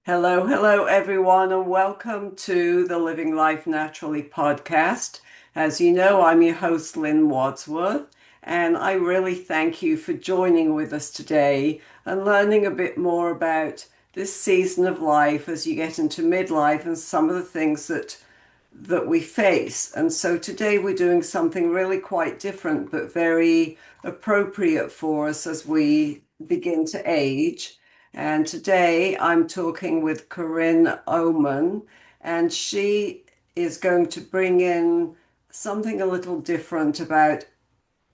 Hello, hello, everyone, and welcome to the Living Life Naturally podcast. As you know, I'm your host, Lynn Wadsworth, and I really thank you for joining with us today and learning a bit more about this season of life as you get into midlife and some of the things that we face. And so today we're doing something really quite different, but very appropriate for us as we begin to age. And today I'm talking with Corinne Auman, and she is going to bring in something a little different about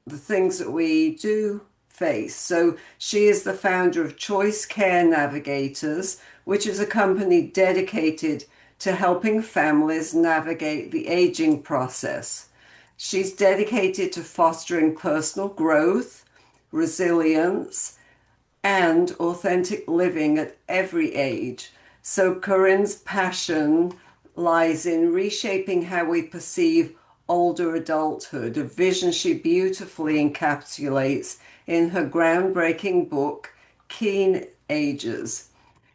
the things that we do face. So she is the founder of Choice Care Navigators, which is a company dedicated to helping families navigate the aging process. She's dedicated to fostering personal growth, resilience, and authentic living at every age. So Corinne's passion lies in reshaping how we perceive older adulthood, a vision she beautifully encapsulates in her groundbreaking book, Keenagers.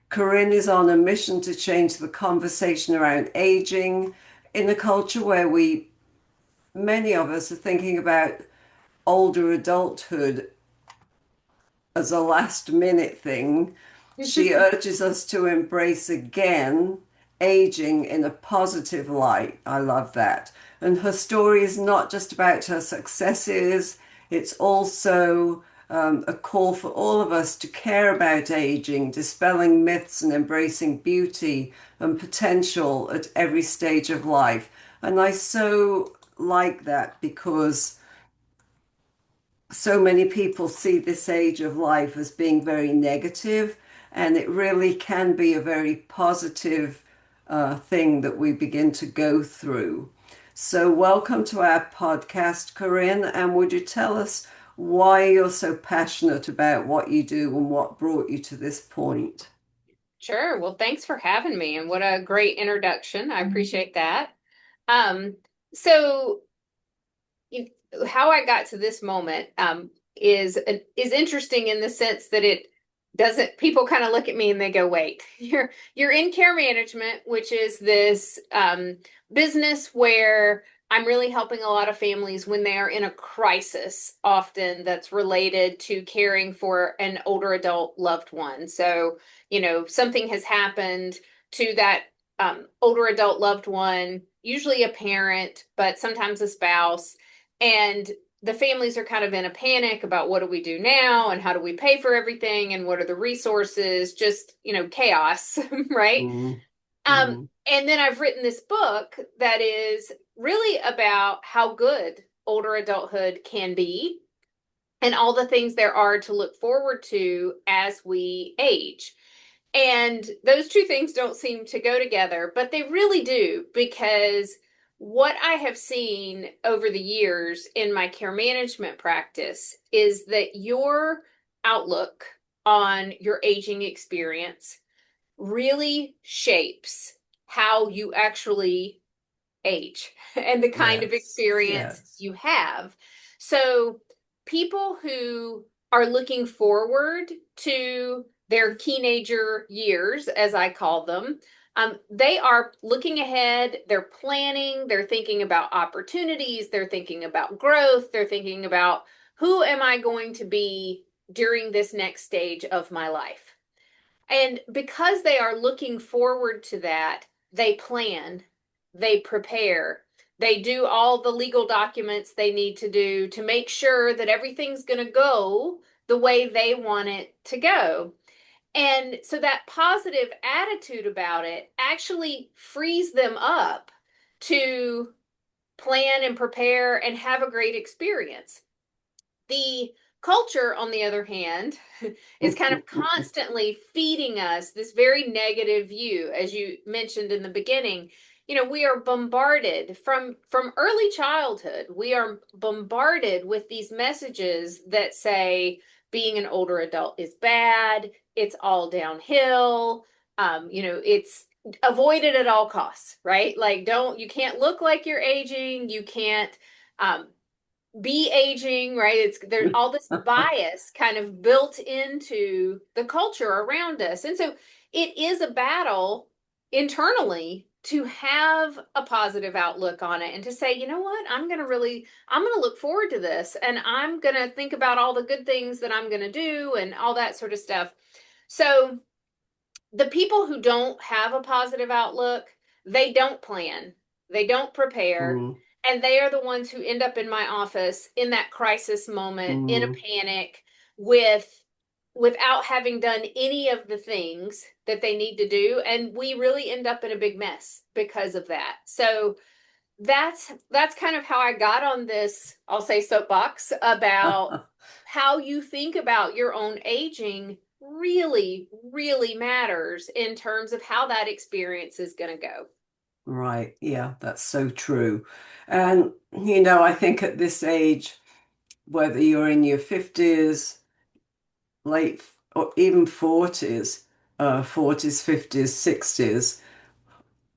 Corinne is on a mission to change the conversation around aging in a culture where many of us are thinking about older adulthood as a last minute thing. She urges us to embrace again aging in a positive light. I love that. And her story is not just about her successes, it's also a call for all of us to care about aging, dispelling myths and embracing beauty and potential at every stage of life. And I so like that because so many people see this age of life as being very negative, and it really can be a very positive thing that we begin to go through. So, welcome to our podcast, Corinne. And would you tell us why you're so passionate about what you do and what brought you to this point? Sure. Well, thanks for having me, and what a great introduction. I appreciate that. Um, so you, how I got to this moment is interesting in the sense that it doesn't. People kind of look at me and they go, "Wait, you're in care management, which is this business where I'm really helping a lot of families when they are in a crisis, often that's related to caring for an older adult loved one. So, something has happened to that older adult loved one, usually a parent, but sometimes a spouse. And the families are kind of in a panic about what do we do now and how do we pay for everything and what are the resources, just, chaos, right? Mm, Um, mm, and then I've written this book that is really about how good older adulthood can be and all the things there are to look forward to as we age. And those two things don't seem to go together, but they really do, because what I have seen over the years in my care management practice is that your outlook on your aging experience really shapes how you actually age and the kind of yes, experience yes. you have. So, people who are looking forward to their teenager years, as I call them, they are looking ahead, they're planning, they're thinking about opportunities, they're thinking about growth, they're thinking about who am I going to be during this next stage of my life. And because they are looking forward to that, they plan, they prepare, they do all the legal documents they need to do to make sure that everything's going to go the way they want it to go. And so that positive attitude about it actually frees them up to plan and prepare and have a great experience. The culture, on the other hand, is kind of constantly feeding us this very negative view, as you mentioned in the beginning. We are bombarded from early childhood. We are bombarded with these messages that say being an older adult is bad. It's all downhill. It's avoided at all costs, right? Like, you can't look like you're aging. You can't um, be aging, right? There's all this bias kind of built into the culture around us. And so it is a battle internally to have a positive outlook on it and to say, you know what, I'm going to look forward to this and I'm going to think about all the good things that I'm going to do and all that sort of stuff. So the people who don't have a positive outlook, they don't plan, they don't prepare, Mm, and they are the ones who end up in my office in that crisis moment, in a mm. panic, with without having done any of the things that they need to do, and we really end up in a big mess because of that. So that's kind of how I got on this, I'll say, soapbox about how you think about your own aging really, really matters in terms of how that experience is going to go. Right. Yeah, that's so true. And, I think at this age, whether you're in your 50s, late, or even 40s, 50s, 60s,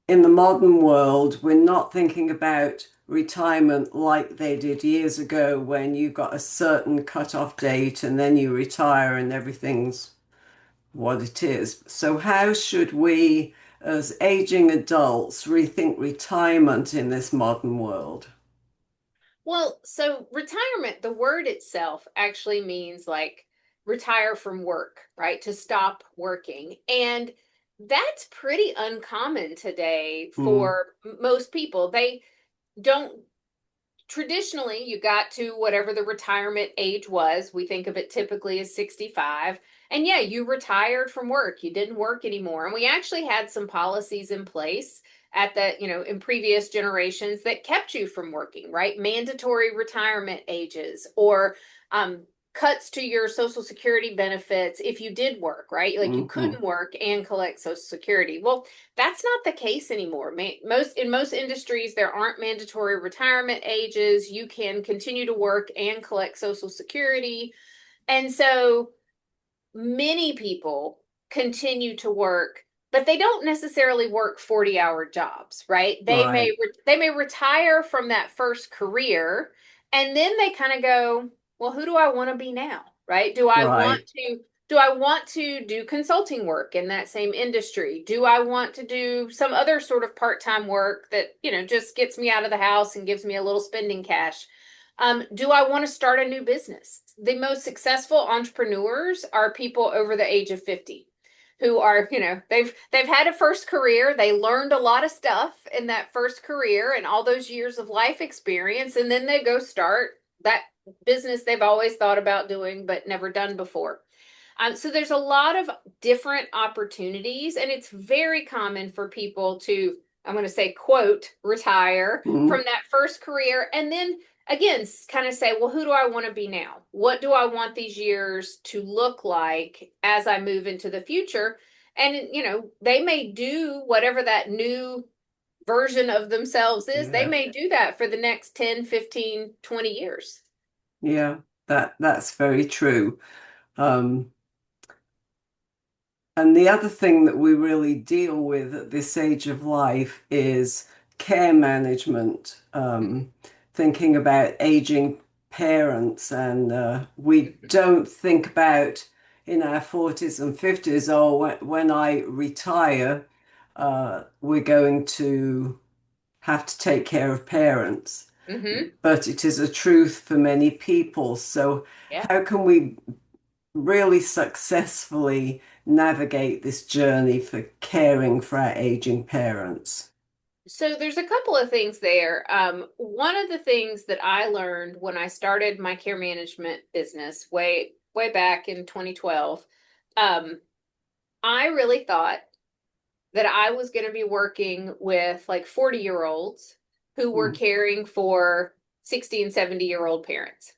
in the modern world, we're not thinking about retirement like they did years ago when you got a certain cut-off date and then you retire and everything's what it is. So, how should we, as aging adults, rethink retirement in this modern world? Well, so retirement, the word itself actually means like retire from work, right? To stop working. And that's pretty uncommon today Mm, for most people. They don't traditionally, you got to whatever the retirement age was. We think of it typically as 65. And yeah, you retired from work. You didn't work anymore. And we actually had some policies in place at in previous generations that kept you from working, right? Mandatory retirement ages or um, cuts to your Social Security benefits if you did work, right? Like you hmm couldn't work and collect Social Security. Well, that's not the case anymore. Most industries, there aren't mandatory retirement ages. You can continue to work and collect Social Security. And so many people continue to work, but they don't necessarily work 40-hour jobs, right? Right, They may retire from that first career and then they kind of go, well, who do I want to be now? Right? right. Do I want to do consulting work in that same industry? Do I want to do some other sort of part-time work that, just gets me out of the house and gives me a little spending cash? Do I want to start a new business? The most successful entrepreneurs are people over the age of 50 who are, they've had a first career, they learned a lot of stuff in that first career and all those years of life experience, and then they go start that business they've always thought about doing but never done before. So there's a lot of different opportunities, and it's very common for people to, I'm going to say, quote, retire Mm, from that first career, and then again, kind of say, well, who do I want to be now? What do I want these years to look like as I move into the future? And, they may do whatever that new version of themselves is. They yeah, may do that for the next 10, 15, 20 years. yeah. That's very true. Um, And the other thing that we really deal with at this age of life is care management, thinking about aging parents. And we don't think about in our 40s and 50s, oh, when I retire, we're going to have to take care of parents. Mm-hmm. But it is a truth for many people. So, Yeah. how can we really successfully navigate this journey for caring for our aging parents? So there's a couple of things there. One of the things that I learned when I started my care management business way back in 2012, I really thought that I was going to be working with like 40-year-olds who were Mm, caring for 60 and 70-year-old parents.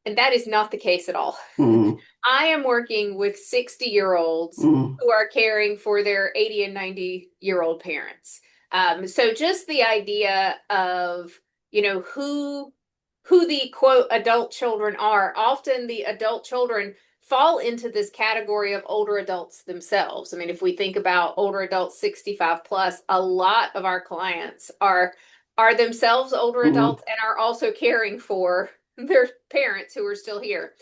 And that is not the case at all. mm, I am working with 60-year-olds mm, who are caring for their 80 and 90-year-old parents. So just the idea of, who the quote adult children are. Often the adult children fall into this category of older adults themselves. I mean, if we think about older adults 65 plus, a lot of our clients are themselves older mm, adults and are also caring for their parents who are still here.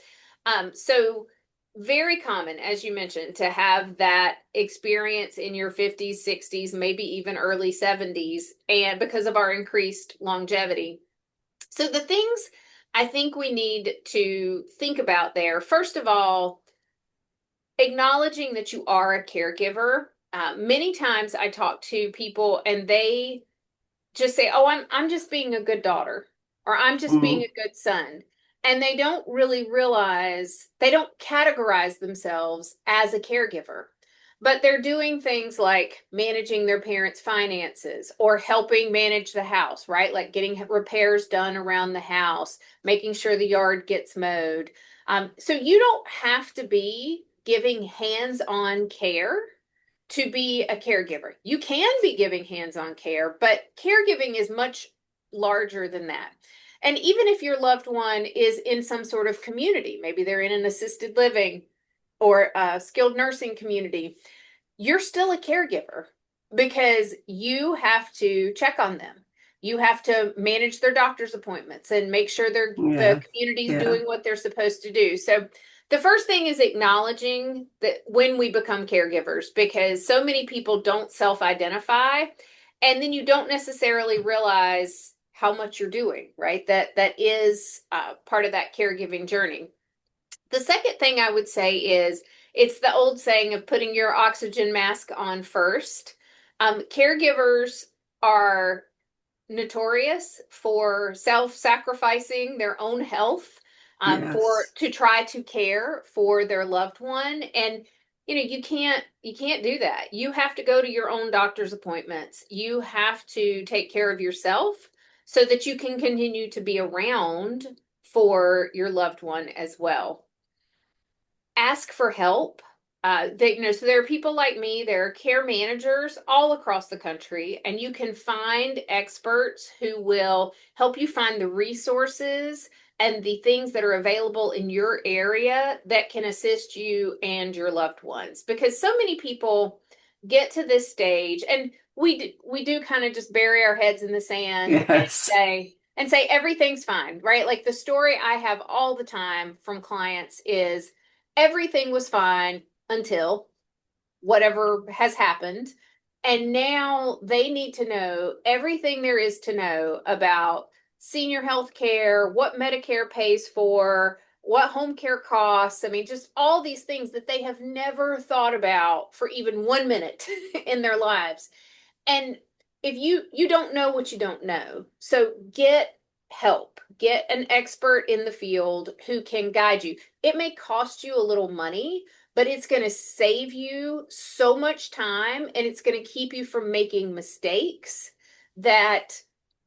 So very common, as you mentioned, to have that experience in your 50s, 60s, maybe even early 70s, and because of our increased longevity. So the things I think we need to think about there, first of all, acknowledging that you are a caregiver. Many times I talk to people and they just say, "Oh, I'm just being a good daughter," or "I'm just being Mm. a good son." And they don't really realize, they don't categorize themselves as a caregiver. But they're doing things like managing their parents' finances or helping manage the house, right? Like getting repairs done around the house, making sure the yard gets mowed. So you don't have to be giving hands-on care to be a caregiver. You can be giving hands-on care, but caregiving is much larger than that. And even if your loved one is in some sort of community, maybe they're in an assisted living or a skilled nursing community, you're still a caregiver because you have to check on them. You have to manage their doctor's appointments and make sure the Yeah. community's Yeah. doing what they're supposed to do. So the first thing is acknowledging that when we become caregivers, because so many people don't self-identify, and then you don't necessarily realize how much you're doing, right? That is part of that caregiving journey. The second thing I would say is it's the old saying of putting your oxygen mask on first. Caregivers are notorious for self-sacrificing their own health, for Yes. to try to care for their loved one. And you can't do that. You have to go to your own doctor's appointments. You have to take care of yourself so that you can continue to be around for your loved one as well. Ask for help. So there are people like me, there are care managers all across the country, and you can find experts who will help you find the resources and the things that are available in your area that can assist you and your loved ones. Because so many people get to this stage, and we do kind of just bury our heads in the sand and Yes. say everything's fine, right? Like the story I have all the time from clients is everything was fine until whatever has happened. And now they need to know everything there is to know about senior health care, what Medicare pays for, what home care costs. I mean, just all these things that they have never thought about for even 1 minute in their lives. And if you don't know what you don't know, so get help, get an expert in the field who can guide you. It may cost you a little money, but it's going to save you so much time, and it's going to keep you from making mistakes that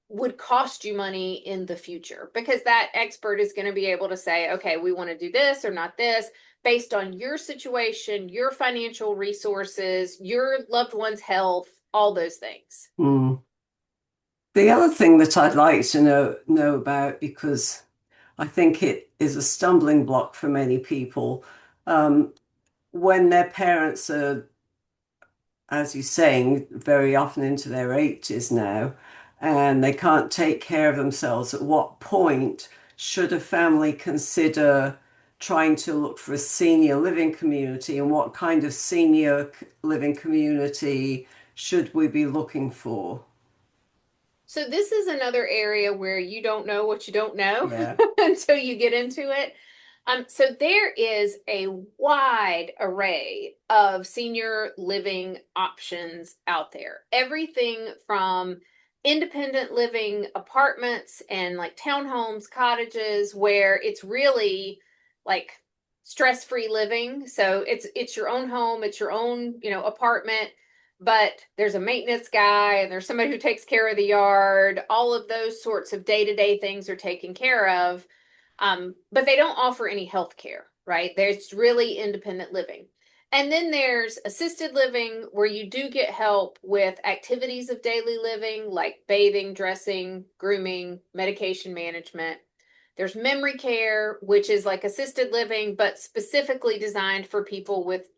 would cost you money in the future, because that expert is going to be able to say, okay, we want to do this or not this based on your situation, your financial resources, your loved one's health, all those things. Mm. The other thing that I'd like to know about, because I think it is a stumbling block for many people, um, when their parents are, as you're saying, very often into their 80s now, and they can't take care of themselves, at what point should a family consider trying to look for a senior living community, and what kind of senior living community should we be looking for? So this is another area where you don't know what you don't know Yeah. until you get into it. So there is a wide array of senior living options out there. Everything from independent living apartments and like townhomes, cottages, where it's really like stress-free living. So it's your own home, it's your own, apartment, but there's a maintenance guy and there's somebody who takes care of the yard. All of those sorts of day-to-day things are taken care of. But they don't offer any health care, right? There's really independent living. And then there's assisted living, where you do get help with activities of daily living like bathing, dressing, grooming, medication management. There's memory care, which is like assisted living, but specifically designed for people with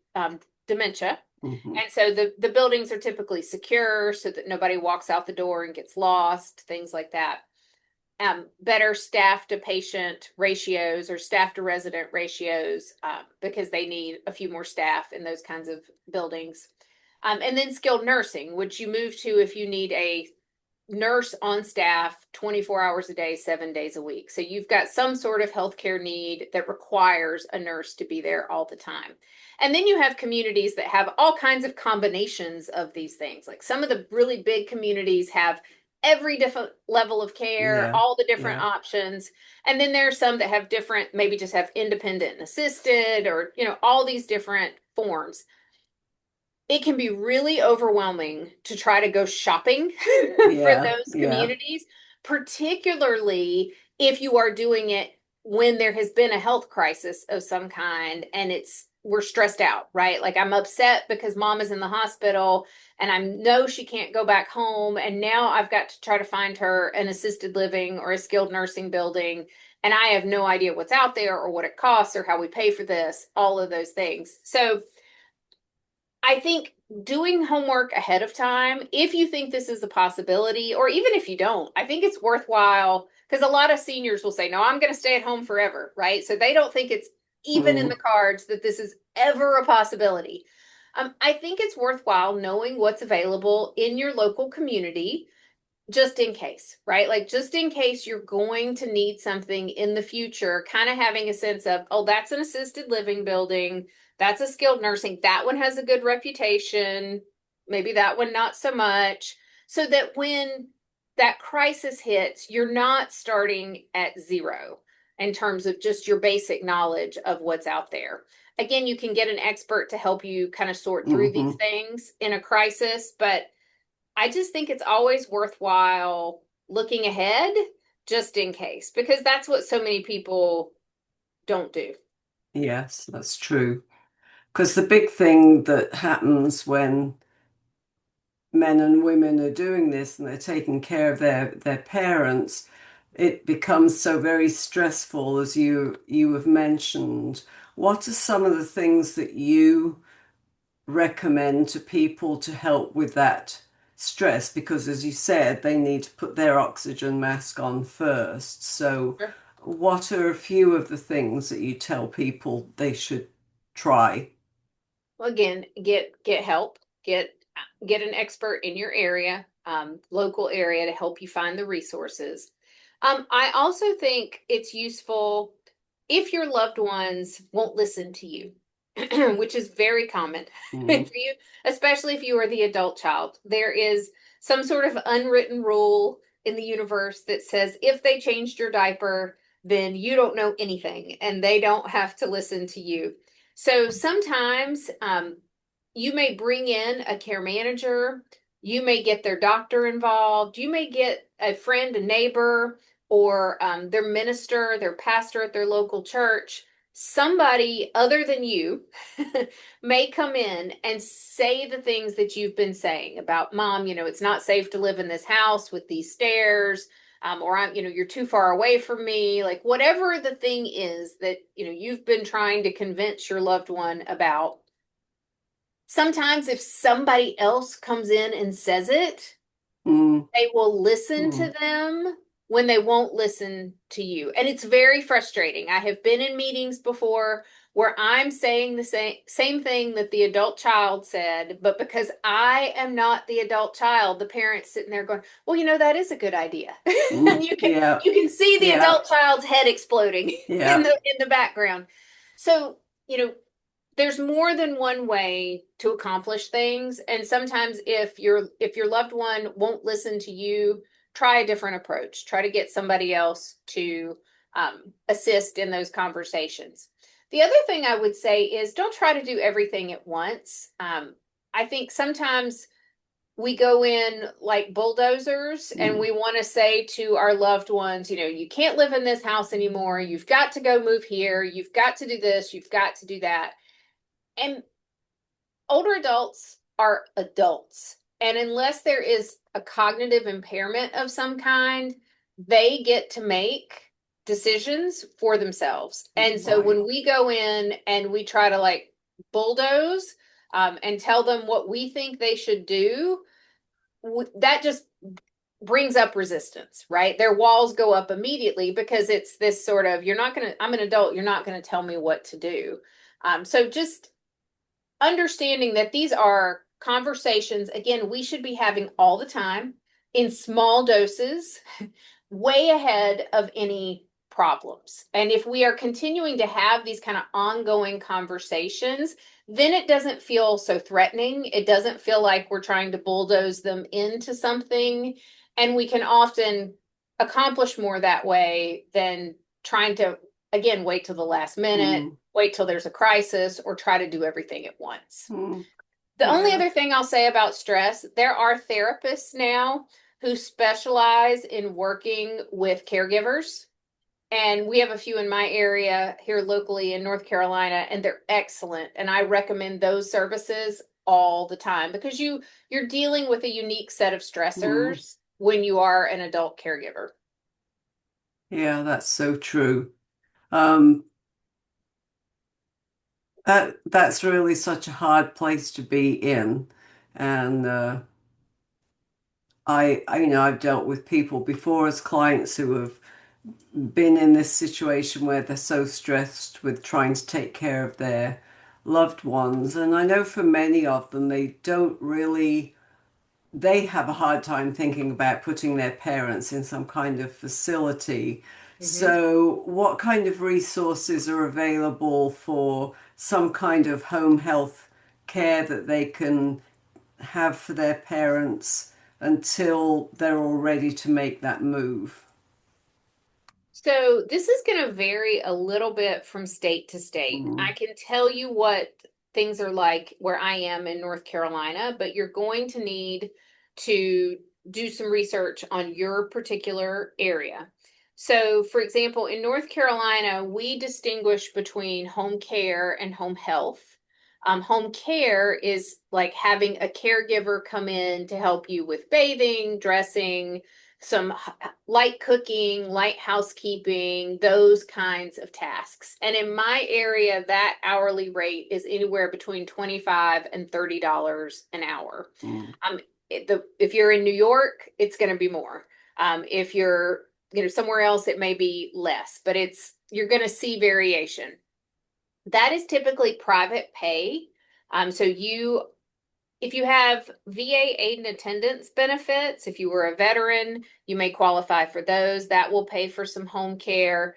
dementia. Mhm. And so the buildings are typically secure so that nobody walks out the door and gets lost, things like that. better staff to patient ratios or staff to resident ratios because they need a few more staff in those kinds of buildings. And then skilled nursing, which you move to if you need a nurse on staff 24 hours a day, 7 days a week. So you've got some sort of healthcare need that requires a nurse to be there all the time. And then you have communities that have all kinds of combinations of these things. Like some of the really big communities have every different level of care, Yeah. all the different Yeah. options. And then there are some that have different, maybe just have independent and assisted or, all these different forms. It can be really overwhelming to try to go shopping for Yeah. those Yeah. communities, particularly if you are doing it when there has been a health crisis of some kind and we're stressed out, right? Like I'm upset because mom is in the hospital and I know she can't go back home. And now I've got to try to find her an assisted living or a skilled nursing building. And I have no idea what's out there or what it costs or how we pay for this, all of those things. So I think doing homework ahead of time, if you think this is a possibility, or even if you don't, I think it's worthwhile because a lot of seniors will say, no, I'm going to stay at home forever, right? So they don't think it's even in Mm. the cards that this is ever a possibility. I think it's worthwhile knowing what's available in your local community just in case, right? Like just in case you're going to need something in the future, kind of having a sense of, oh, that's an assisted living building, that's a skilled nursing, that one has a good reputation, maybe that one not so much, so that when that crisis hits, you're not starting at zero in terms of just your basic knowledge of what's out there. Again, you can get an expert to help you kind of sort through these Hmm. things in a crisis, but I just think it's always worthwhile looking ahead just in case, because that's what so many people don't do. Yes, that's true. Because the big thing that happens when men and women are doing this and they're taking care of their parents, it becomes so very stressful, as you have mentioned. What are some of the things that you recommend to people to help with that stress? Because as you said, they need to put their oxygen mask on first. So Sure. what are a few of the things that you tell people they should try? Well, again, get help, get an expert in your area, local area to help you find the resources. I also think it's useful if your loved ones won't listen to you, which is very common Mm. if you, especially if you are the adult child. There is some sort of unwritten rule in the universe that says if they changed your diaper, then you don't know anything and they don't have to listen to you. So sometimes you may bring in a care manager, you may get their doctor involved, you may get a friend, a neighbor, or their minister, their pastor at their local church. Somebody other than you may come in and say the things that you've been saying about mom, it's not safe to live in this house with these stairs. Or you're too far away from me, like whatever the thing is that, you've been trying to convince your loved one about. Sometimes if somebody else comes in and says it, Mm. they will listen to Mm. them when they won't listen to you. And it's very frustrating. I have been in meetings before where I'm saying the same thing that the adult child said, but because I am not the adult child, the parent's sitting there going, "Well, that is a good idea." And Mm. you can Yeah. you can see the Yeah. adult child's head exploding in Yeah. the background. So, there's more than one way to accomplish things, and sometimes if your loved one won't listen to you, try a different approach, try to get somebody else to assist in those conversations. The other thing I would say is don't try to do everything at once. I think sometimes we go in like bulldozers and Mm. we want to say to our loved ones, you can't live in this house anymore, you've got to go move here, you've got to do this, you've got to do that. And older adults are adults. And unless there is a cognitive impairment of some kind, they get to make decisions for themselves. And so Right. when we go in and we try to like bulldoze and tell them what we think they should do, that just brings up resistance, right? Their walls go up immediately because it's this sort of, you're not going to, I'm an adult, you're not going to tell me what to do. So just understanding that these are conversations, again, we should be having all the time in small doses, way ahead of any problems. And if we are continuing to have these kind of ongoing conversations, then it doesn't feel so threatening. It doesn't feel like we're trying to bulldoze them into something. And we can often accomplish more that way than trying to, again, wait till the last minute, Mm, wait till there's a crisis, or try to do everything at once. mm, The only yeah. other thing I'll say about stress, there are therapists now who specialize in working with caregivers. And we have a few in my area here locally in North Carolina, and they're excellent. And I recommend those services all the time because you're dealing with a unique set of Mm, stressors when you are an adult caregiver. yeah, that's so true. Um, that's really such a hard place to be in. And I've dealt with people before as clients who have been in this situation where they're so stressed with trying to take care of their loved ones. And I know for many of them, they have a hard time thinking about putting their parents in some kind of facility. Mm-hmm. So, what kind of resources are available for some kind of home health care that they can have for their parents until they're all ready to make that move? So this is going to vary a little bit from state to state. I Mm, can tell you what things are like where I am in North Carolina, but you're going to need to do some research on your particular area. So, for example, in North Carolina, we distinguish between home care and home health. Home care is like having a caregiver come in to help you with bathing, dressing, some light cooking, light housekeeping, those kinds of tasks. And in my area, that hourly rate is anywhere between $25 and $30 an hour. mm, Um, if you're in New York, it's going to be more. If you're somewhere else, it may be less, but you're going to see variation. That is typically private pay. So if you have VA aid and attendance benefits, if you were a veteran, you may qualify for those. That will pay for some home care.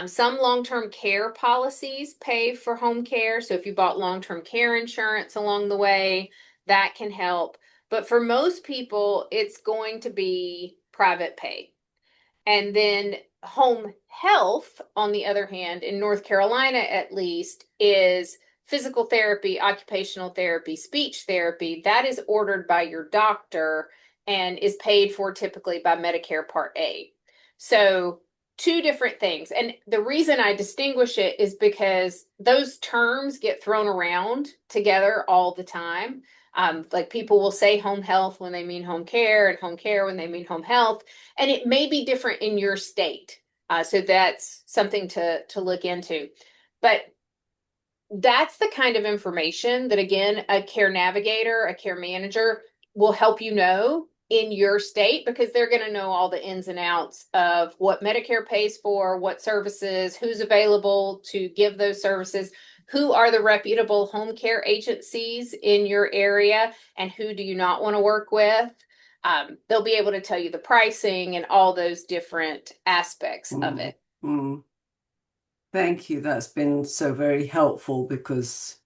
Some long-term care policies pay for home care. So if you bought long-term care insurance along the way, that can help. But for most people, it's going to be private pay. And then home health, on the other hand, in North Carolina at least, is physical therapy, occupational therapy, speech therapy. That is ordered by your doctor and is paid for typically by Medicare Part A. So, two different things. And the reason I distinguish it is because those terms get thrown around together all the time. Like people will say home health when they mean home care, and home care when they mean home health, and it may be different in your state. So that's something to look into. But that's the kind of information that, again, a care navigator, a care manager will help you know in your state because they're going to know all the ins and outs of what Medicare pays for, what services, who's available to give those services, who are the reputable home care agencies in your area, and who do you not want to work with. They'll be able to tell you the pricing and all those different aspects of mm, it. mm. Thank you. That's been so very helpful because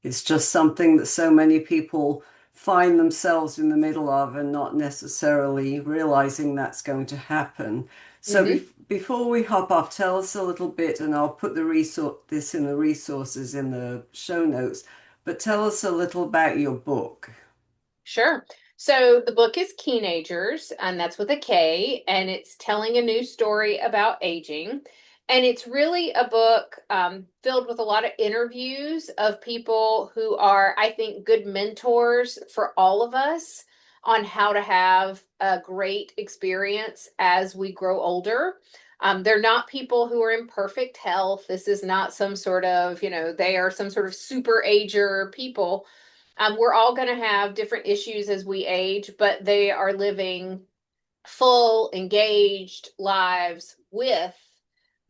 it's just something that so many people find themselves in the middle of and not necessarily realizing that's going to happen. So Mm-hmm. before we hop off, tell us a little bit, and I'll put this in the resources in the show notes, but tell us a little about your book. Sure. So the book is Keenagers, and that's with a K, and it's telling a new story about aging. And it's really a book filled with a lot of interviews of people who are, I think, good mentors for all of us on how to have a great experience as we grow older. They're not people who are in perfect health. This is not some sort of, they are some sort of super ager people. We're all going to have different issues as we age, but they are living full, engaged lives with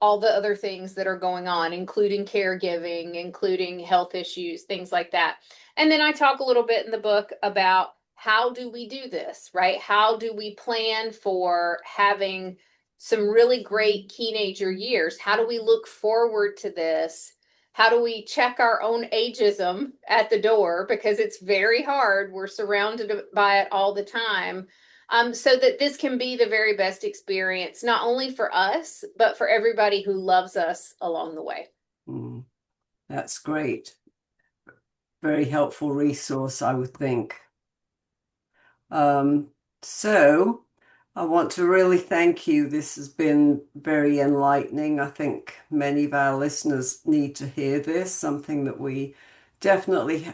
all the other things that are going on, including caregiving, including health issues, things like that. And then I talk a little bit in the book about how do we do this, right? How do we plan for having some really great teenager years? How do we look forward to this? How do we check our own ageism at the door? Because it's very hard. We're surrounded by it all the time. So that this can be the very best experience, not only for us, but for everybody who loves us along the way. Mm, that's great. Very helpful resource, I would think. Um, so I want to really thank you. This has been very enlightening. I think many of our listeners need to hear this, something that we definitely,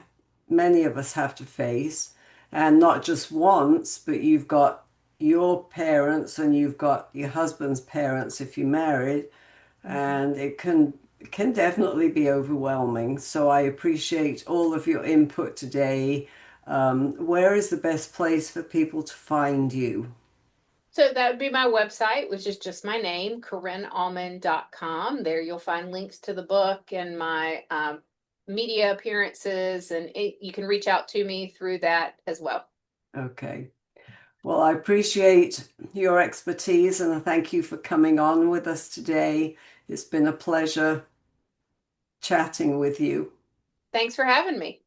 many of us have to face. And not just once, but you've got your parents and you've got your husband's parents if you're married, and it can definitely be overwhelming. So I appreciate all of your input today. Where is the best place for people to find you? So that would be my website, which is just my name, CorinneAuman.com. There you'll find links to the book and my media appearances, and you can reach out to me through that as well. Okay. Well, I appreciate your expertise and I thank you for coming on with us today. It's been a pleasure chatting with you. Thanks for having me.